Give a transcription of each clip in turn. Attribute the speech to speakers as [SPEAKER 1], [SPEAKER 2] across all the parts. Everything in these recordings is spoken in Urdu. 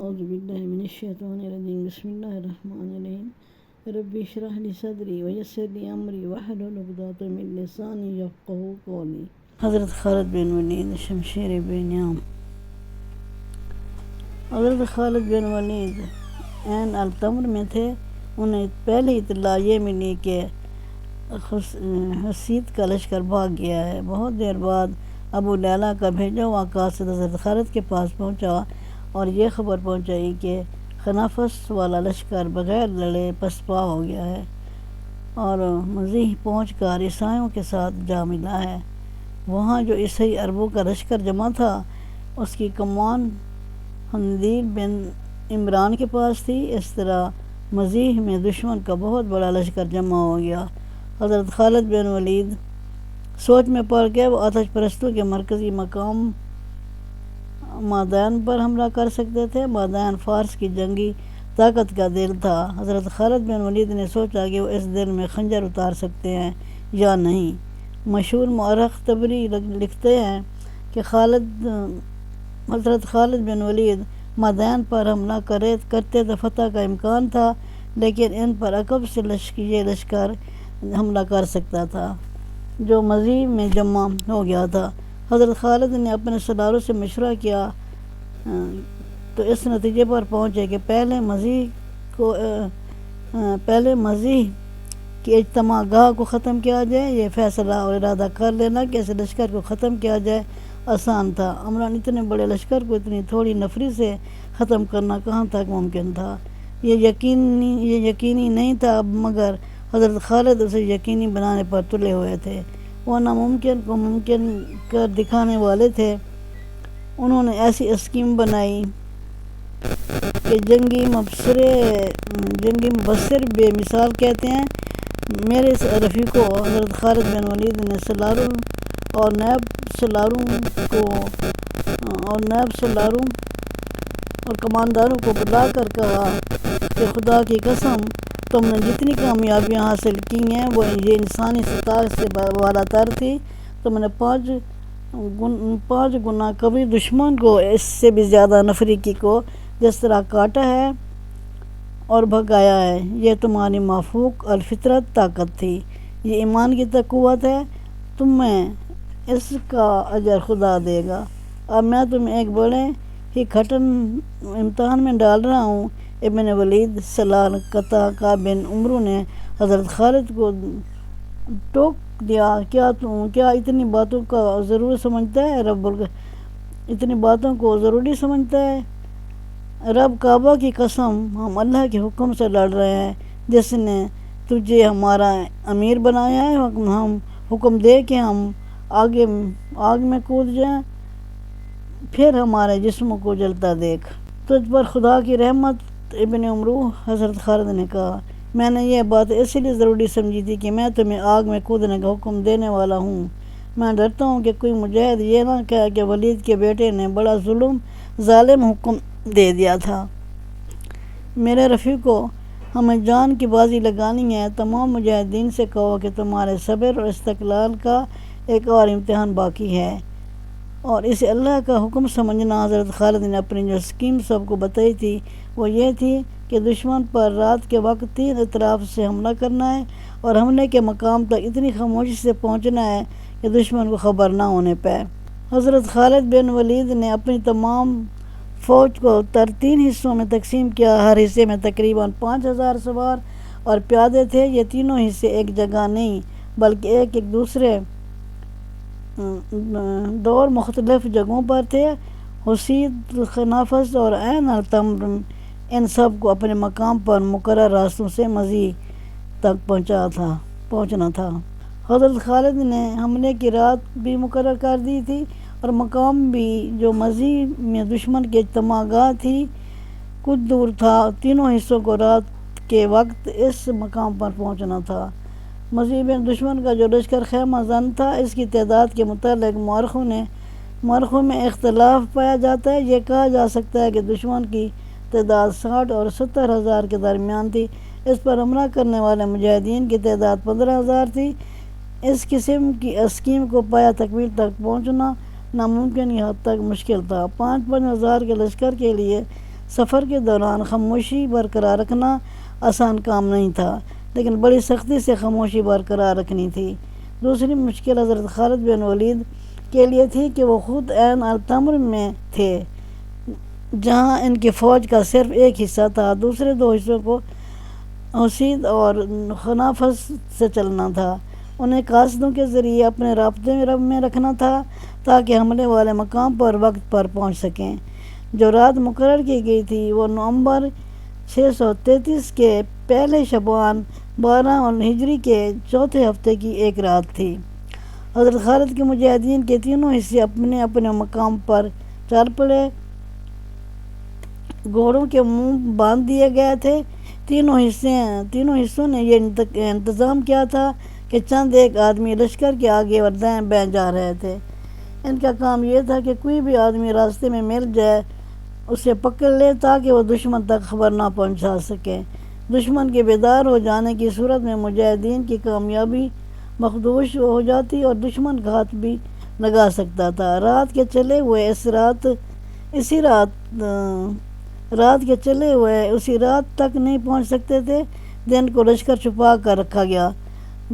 [SPEAKER 1] اعوذ باللہ من الشیطان الرجیم بسم اللہ الرحمن الرحیم رب اشرح لی صدری ویسر لی امری واحلل عقدۃ من لسانی یفقہوا قولی۔ حضرت خالد بن ولید شمشیر بے نیام۔ حضرت خالد بن ولید عین التمر میں تھے۔ انہیں پہلی اطلاع یہ ملی کہ حسید کا لشکر بھاگ گیا ہے۔ بہت دیر بعد ابو لیلہ کا بھیجا ہوا قاصد حضرت خالد کے پاس پہنچا اور یہ خبر پہنچائی کہ خنفس والا لشکر بغیر لڑے پسپا ہو گیا ہے اور مزیح پہنچ کر عیسائیوں کے ساتھ جا ملا ہے۔ وہاں جو عیسائی عربوں کا لشکر جمع تھا اس کی کمان حندیل بن عمران کے پاس تھی۔ اس طرح مزیح میں دشمن کا بہت بڑا لشکر جمع ہو گیا۔ حضرت خالد بن ولید سوچ میں پڑ گئے۔ وہ آتش پرستوں کے مرکزی مقام مادین پر حملہ کر سکتے تھے۔ مادین فارس کی جنگی طاقت کا دل تھا۔ حضرت خالد بن ولید نے سوچا کہ وہ اس دل میں خنجر اتار سکتے ہیں یا نہیں۔ مشہور مورخ طبری لکھتے ہیں کہ حضرت خالد بن ولید مادین پر حملہ کرتے تو فتح کا امکان تھا، لیکن ان پر عقب سے یہ لشکر حملہ کر سکتا تھا جو مزیح میں جمع ہو گیا تھا۔ حضرت خالد نے اپنے سرداروں سے مشورہ کیا تو اس نتیجے پر پہنچے کہ پہلے مزیح کی اجتماع گاہ کو ختم کیا جائے۔ یہ فیصلہ اور ارادہ کر لینا کہ اس لشکر کو ختم کیا جائے آسان تھا۔ عمران اتنے بڑے لشکر کو اتنی تھوڑی نفری سے ختم کرنا کہاں تک ممکن تھا؟ یہ یقینی نہیں تھا، مگر حضرت خالد اسے یقینی بنانے پر تلے ہوئے تھے۔ وہ ناممکن کو ممکن کر دکھانے والے تھے۔ انہوں نے ایسی اسکیم بنائی کہ جنگی مبصر بے مثال کہتے ہیں، میرے رفیقوں حضرت خالد بن ولید نے سالاروں اور نائب سالاروں اور کمانداروں کو بلا کر کہا کہ خدا کی قسم تم نے جتنی کامیابیاں حاصل کی ہیں وہ یہ انسانی ستاق سے والا تر تھی۔ تم نے 5 گنا کبھی دشمن کو اس سے بھی زیادہ نفری کو جس طرح کاٹا ہے اور بھگایا ہے۔ یہ تمہاری مافوق الفطرت طاقت تھی، یہ ایمان کی قوت ہے، تمہیں اس کا اجر خدا دے گا۔ اب میں تمہیں ایک بڑے ہی کٹھن امتحان میں ڈال رہا ہوں۔ ابن ولید سلال قطع بن عمرو نے حضرت خالد کو ٹوک دیا، کیا اتنی باتوں کو ضروری سمجھتا ہے؟ رب کعبہ کی قسم، ہم اللہ کے حکم سے لڑ رہے ہیں جس نے تجھے ہمارا امیر بنایا ہے۔ ہم حکم دے کہ ہم آگ میں کود جائیں، پھر ہمارے جسموں کو جلتا دیکھ۔ تجھ پر خدا کی رحمت ابن عمرو، حضرت خالد نے کہا، میں نے یہ بات اس لیے ضروری سمجھی تھی کہ میں تمہیں آگ میں کودنے کا حکم دینے والا ہوں۔ میں ڈرتا ہوں کہ کوئی مجاہد یہ نہ کہے کہ ولید کے بیٹے نے بڑا ظالم حکم دے دیا تھا۔ میرے رفیقوں، ہمیں جان کی بازی لگانی ہے۔ تمام مجاہدین سے کہو کہ تمہارے صبر اور استقلال کا ایک اور امتحان باقی ہے اور اسے اللہ کا حکم سمجھنا۔ حضرت خالد نے اپنی جو اسکیم سب کو بتائی تھی وہ یہ تھی کہ دشمن پر رات کے وقت 3 اطراف سے حملہ کرنا ہے اور حملے کے مقام تک اتنی خاموشی سے پہنچنا ہے کہ دشمن کو خبر نہ ہونے پائے۔ حضرت خالد بن ولید نے اپنی تمام فوج کو 3 حصوں میں تقسیم کیا۔ ہر حصے میں تقریباً 5000 سوار اور پیادے تھے۔ یہ تینوں حصے ایک جگہ نہیں بلکہ ایک دوسرے دور مختلف جگہوں پر تھے۔ حسید، خنفس اور عین التمر، ان سب کو اپنے مقام پر مقرر راستوں سے مزیح تک پہنچنا تھا۔ حضرت خالد نے حملے کی رات بھی مقرر کر دی تھی اور مقام بھی جو مزیح میں دشمن کی اجتماع گاہ تھی کچھ دور تھا۔ تینوں حصوں کو رات کے وقت اس مقام پر پہنچنا تھا۔ مزیح میں دشمن کا جو لشکر خیمہ زن تھا، اس کی تعداد کے متعلق مورخوں میں اختلاف پایا جاتا ہے۔ یہ کہا جا سکتا ہے کہ دشمن کی تعداد 60 اور 70 ہزار کے درمیان تھی۔ اس پر حملہ کرنے والے مجاہدین کی تعداد 15,000 تھی۔ اس قسم کی اسکیم کو پایہ تکمیل تک پہنچنا ناممکن کی حد تک مشکل تھا۔ 5,000 کے لشکر کے لیے سفر کے دوران خاموشی برقرار رکھنا آسان کام نہیں تھا، لیکن بڑی سختی سے خاموشی برقرار رکھنی تھی۔ دوسری مشکل حضرت خالد بن ولید کے لیے تھی کہ وہ خود عین التمر میں تھے، جہاں ان کی فوج کا صرف ایک حصہ تھا، دوسرے دو حصوں کو حسید اور خنافس سے چلنا تھا۔ انہیں قاصدوں کے ذریعے اپنے رابطے میں رکھنا تھا تاکہ حملے والے مقام پر وقت پر پہنچ سکیں۔ جو رات مقرر کی گئی تھی وہ نومبر 633 کے پہلے شعبان 12 ہجری کے چوتھے ہفتے کی ایک رات تھی۔ حضرت خالد کے مجاہدین کے تینوں حصے اپنے اپنے مقام پر چل پڑے، گھوڑوں کے منہ باندھ دیے گئے تھے۔ تینوں حصوں نے یہ انتظام کیا تھا کہ چند ایک آدمی لشکر کے آگے اور دائیں بائیں جا رہے تھے۔ ان کا کام یہ تھا کہ کوئی بھی آدمی راستے میں مل جائے اسے پکڑ لے تاکہ وہ دشمن تک خبر نہ پہنچا سکے۔ دشمن کے بیدار ہو جانے کی صورت میں مجاہدین کی کامیابی مخدوش ہو جاتی اور دشمن گھات بھی لگا سکتا تھا۔ رات کے چلے ہوئے اسی رات تک نہیں پہنچ سکتے تھے۔ دن کو لشکر چھپا کر رکھا گیا،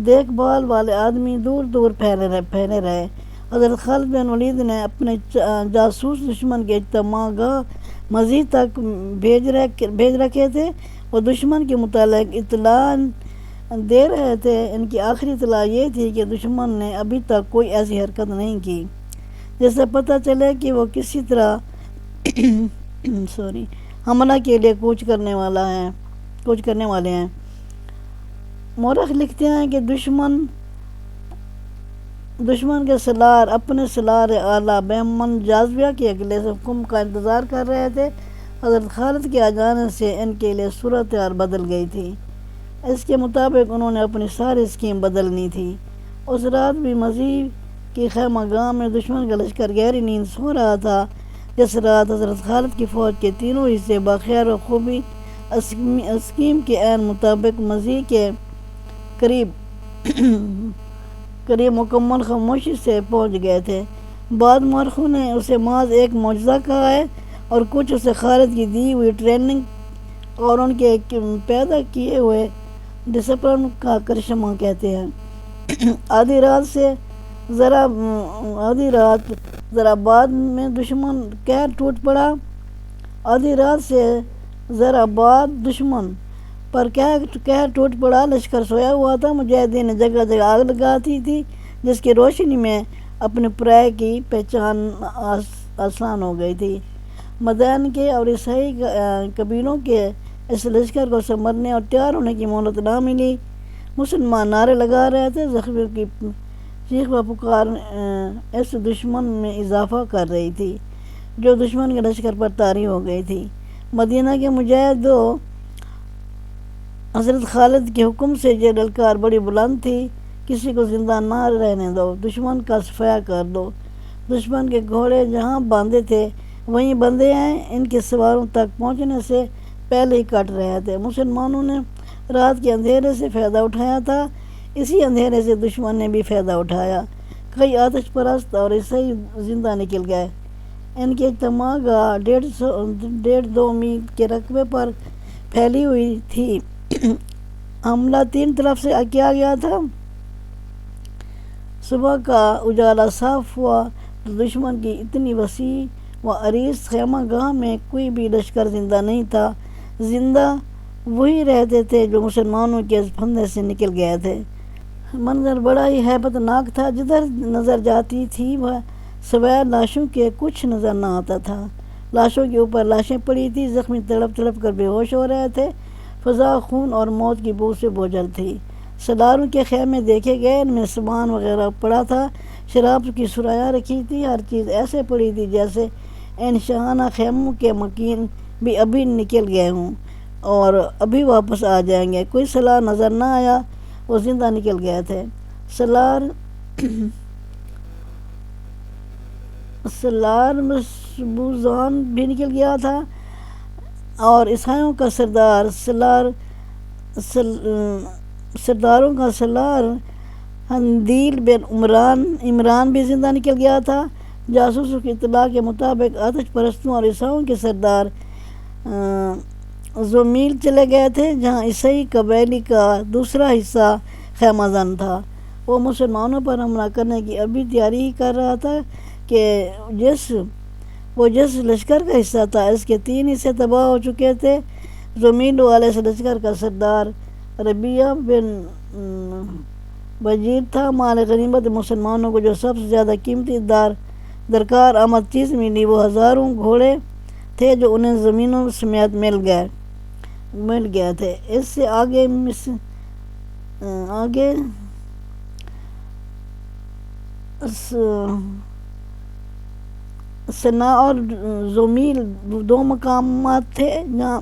[SPEAKER 1] دیکھ بھال والے آدمی دور دور پھیلے رہے۔ حضرت خالد بن ولید نے اپنے جاسوس دشمن کے اجتماع گاہ مزید تک بھیج رکھے تھے۔ وہ دشمن کے متعلق اطلاع دے رہے تھے۔ ان کی آخری اطلاع یہ تھی کہ دشمن نے ابھی تک کوئی ایسی حرکت نہیں کی جس سے پتہ چلے کہ وہ کسی طرح حملہ کے لیے کوچ کرنے والے ہیں۔ مورخ لکھتے ہیں کہ دشمن کے سالار اپنے سالار اعلیٰ بہمن جاذبیہ کے اگلے حکم کا انتظار کر رہے تھے۔ حضرت خالد کے آ جانے سے ان کے لیے صورتحال بدل گئی تھی۔ اس کے مطابق انہوں نے اپنی ساری اسکیم بدلنی تھی۔ اس رات بھی مزید کی خیمہ گاہ میں دشمن کا لشکر گہری نیند سو رہا تھا۔ جس رات حضرت خالد کی فوج کے تینوں حصے بخیر و خوبی اسکیم کے عین مطابق مزید کے قریب مکمل خاموشی سے پہنچ گئے تھے۔ بعض مورخوں نے اسے محض ایک معجزہ کہا ہے اور کچھ اسے خالد کی دی ہوئی ٹریننگ اور ان کے پیدا کیے ہوئے ڈسپلن کا کرشمہ کہتے ہیں۔ آدھی رات ذرا بعد میں دشمن قہر ٹوٹ پڑا۔ آدھی رات سے ذرا بعد دشمن پر قہر ٹوٹ پڑا۔ لشکر سویا ہوا تھا۔ مجاہدین نے جگہ جگہ آگ لگاتی تھی جس کی روشنی میں اپنے پرائے کی پہچان آسان ہو گئی تھی۔ مدائن کے اور عیسائی قبیلوں کے اس لشکر کو سنبھلنے اور تیار ہونے کی مہلت نہ ملی۔ مسلمان نعرے لگا رہے تھے، زخمیوں کی چیخ و پکار اس دشمن میں اضافہ کر رہی تھی جو دشمن کے لشکر پر طاری ہو گئی تھی۔ مدینہ کے مجاہدوں، حضرت خالد کے حکم سے یہ للکار بڑی بلند تھی، کسی کو زندہ نہ رہنے دو، دشمن کا صفایا کر دو۔ دشمن کے گھوڑے جہاں باندھے تھے وہیں بندھے ہیں، ان کے سواروں تک پہنچنے سے پہلے ہی کٹ رہے تھے۔ مسلمانوں نے رات کے اندھیرے سے فائدہ اٹھایا تھا، اسی اندھیرے سے دشمن نے بھی فائدہ اٹھایا۔ کئی آتش پرست اور عیسائی زندہ نکل گئے۔ ان کے اجتماع گاہ 1.5-2 میل کے رقبے پر پھیلی ہوئی تھی۔ حملہ 3 طرف سے کیا گیا تھا۔ صبح کا اجالا صاف ہوا تو دشمن کی اتنی وسیع و عریض خیمہ گاہ میں کوئی بھی لشکر زندہ نہیں تھا۔ زندہ وہی رہتے تھے جو مسلمانوں کے پھندے سے نکل گئے تھے۔ منظر بڑا ہی ہیبت ناک تھا۔ جدھر نظر جاتی تھی وہ سوائے لاشوں کے کچھ نظر نہ آتا تھا۔ لاشوں کے اوپر لاشیں پڑی تھی، زخمی تڑپ تڑپ کر بے ہوش ہو رہے تھے۔ فضا خون اور موت کی بو سے بوجھل تھی۔ سالاروں کے خیمے دیکھے گئے، ان میں سامان وغیرہ پڑا تھا، شراب کی سرایاں رکھی تھی، ہر چیز ایسے پڑی تھی جیسے ان شاہانہ خیموں کے مکین بھی ابھی نکل گئے ہوں اور ابھی واپس آ جائیں گے۔ کوئی سالار نظر نہ آیا، وہ زندہ نکل گئے تھے۔ سالار مشبوزان بھی نکل گیا تھا اور عیسائیوں کا سرداروں کا سالار حندیل بن عمران بھی زندہ نکل گیا تھا۔ جاسوسوں کی اطلاع کے مطابق آتش پرستوں اور عیسائیوں کے سردار زمیل چلے گئے تھے، جہاں عیسائی قبیلی کا دوسرا حصہ خیمہ زن تھا۔ وہ مسلمانوں پر حملہ کرنے کی ابھی تیاری ہی کر رہا تھا کہ جس لشکر کا حصہ تھا اس کے 3 حصے تباہ ہو چکے تھے۔ زمیل والے اس لشکر کا سردار ربیعہ بن بجیر تھا۔ مال غنیمت مسلمانوں کو جو سب سے زیادہ قیمتی درکار آمد چیز ملی وہ ہزاروں گھوڑے تھے جو انہیں زمینوں سمیت مل گئے تھے۔ اس سے آگے سنا اور زمیل 2 مقامات تھے جہاں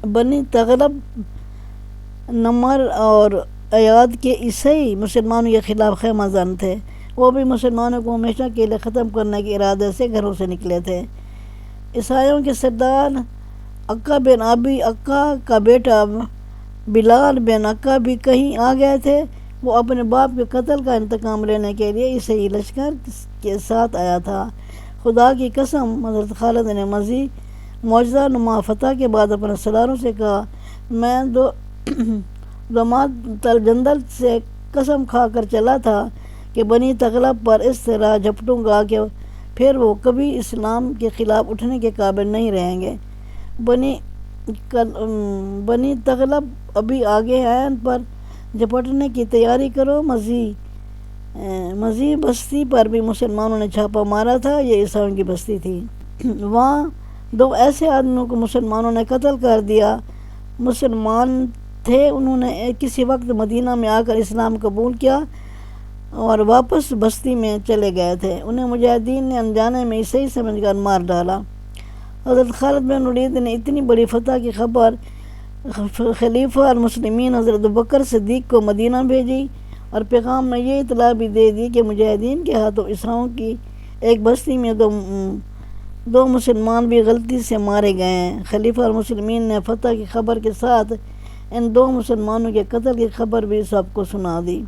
[SPEAKER 1] بنی تغلب، نمر اور ایاد کے عیسائی مسلمانوں کے خلاف خیمہ زن تھے۔ وہ بھی مسلمانوں کو ہمیشہ کے لیے ختم کرنے کے ارادے سے گھروں سے نکلے تھے۔ عیسائیوں کے سردار عقہ بن ابی عقہ کا بیٹا بلال بن عقہ بھی کہیں آ گئے تھے۔ وہ اپنے باپ کے قتل کا انتقام لینے کے لیے عیسائی لشکر کے ساتھ آیا تھا۔ خدا کی قسم، حضرت خالد نے مزید معجزہ نما فتح کے بعد اپنے سرداروں سے کہا، میں دومات الجندل سے قسم کھا کر چلا تھا کہ بنی تغلب پر اس طرح جھپٹوں گا کہ پھر وہ کبھی اسلام کے خلاف اٹھنے کے قابل نہیں رہیں گے۔ بنی تغلب ابھی آگے ہیں، ان پر جھپٹنے کی تیاری کرو۔ مزید بستی پر بھی مسلمانوں نے چھاپا مارا تھا، یہ عیسائیوں کی بستی تھی۔ وہاں 2 ایسے آدمیوں کو مسلمانوں نے قتل کر دیا۔ مسلمان تھے، انہوں نے کسی وقت مدینہ میں آ کر اسلام قبول کیا اور واپس بستی میں چلے گئے تھے۔ انہیں مجاہدین نے انجانے میں عیسائی سمجھ کر مار ڈالا۔ حضرت خالد بن ولید نے اتنی بڑی فتح کی خبر خلیفہ المسلمین حضرت ابوبکر صدیق کو مدینہ بھیجی اور پیغام میں یہ اطلاع بھی دے دی کہ مجاہدین کے ہاتھوں عیسائیوں کی ایک بستی میں 2 مسلمان بھی غلطی سے مارے گئے ہیں۔ خلیفہ المسلمین نے فتح کی خبر کے ساتھ ان 2 مسلمانوں کے قتل کی خبر بھی سب کو سنا دی۔